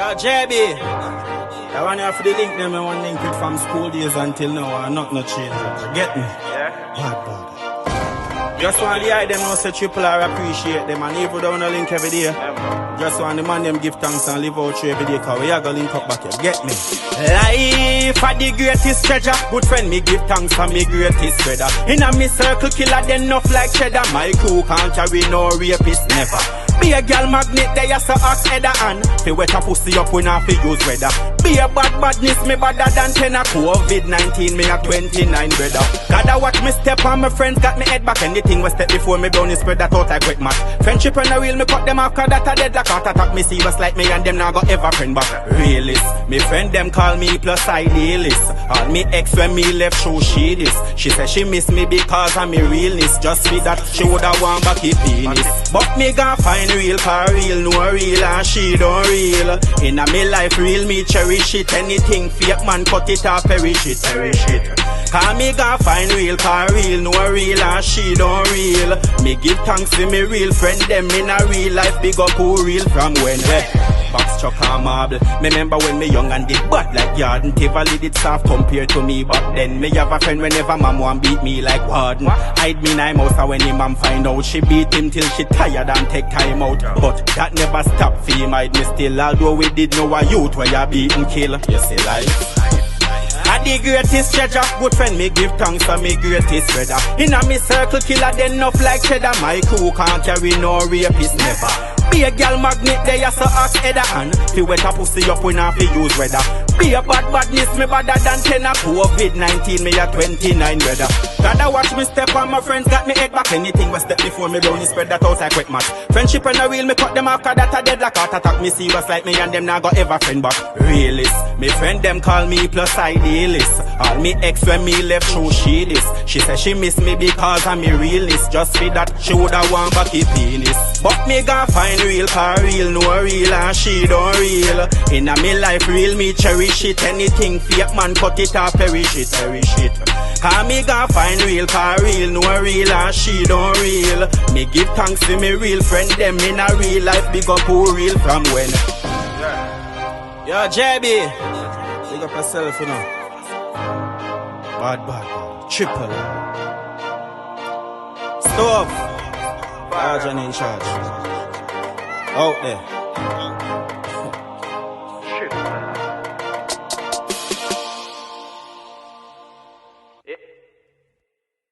Yo, JB. I want you for the link them, I want link it from school days until now, and not no change. Get me? Yeah. Bad. Just want the eye them know say Triple R appreciate them, and even though no link every day. Yeah, Just want the man them give thanks and live out through every day, cause we are gonna link up back here. Get me? Life are the greatest treasure. Good friend, me give thanks for me greatest brother. In a me circle, killer them enough like cheddar. My crew can't carry no rapist, never. Be a girl magnet, they are so ask header and fi wet a pussy up when I fi use weather. Be a badness, me badder than 10 a COVID-19, me a 29 brother. Gotta watch me step on my friends, got me head back. Anything was step before me down, spread that out like wet match. Friendship and a real, me cut them off, cause that a dead like heart attack. Me see us like me and them now got ever friend back. Realist, me friend them call me plus idealist. All me ex when me left show she this. She said she miss me because of me realness. Just for that she woulda want back the penis. But me gon' find real for real, no real and she don't real. In a me life real, me cherish it. Anything fake man cut it or perish it. Cause me gon' find real for real, no real and she don't real. Me give thanks to me real friend them in a real life. Big up who real from when box chuck and marble. Me remember when me young and did bad like yard, and Tivoli did soft compared to me back then. Me have a friend whenever mom want beat me like warden. Hide me in my house and when him mom find out, she beat him till she tired and take time out. But that never stop for him hide me still. Although we did know a youth where you beat and kill. You see life are the greatest treasure. Good friend, me give thanks for me greatest brother. In a me circle, killer them enough like cheddar. My crew can't carry no rapist, never. Be a girl magnet, they are so ask header and fi wet a pussy up when I fi use weather. Be a badness, me badder than 10 a COVID-19, me a 29 brother. Gotta watch me step on my friends, got me head back. Anything was step before me down, spread that out like quick match. Friendship and a real, me cut them off, cause that a dead like heart attack. Me see us like me and them now got ever friend back. Realist, me friend them call me plus idealist. All me ex when me left show she this. She said she miss me because of me realness. Just for that she woulda want back the penis. But me gon' find real for real, no real and she don't real. In a me life real, me cherish it. Anything fake man cut it or perish it. Cause me gon' find real for real, no real and she don't real. Me give thanks to me real friend them in a real life. Big up who real from when. Yo JB, big up yourself you know. Bad. Triple Stove. Large and in charge. Out there.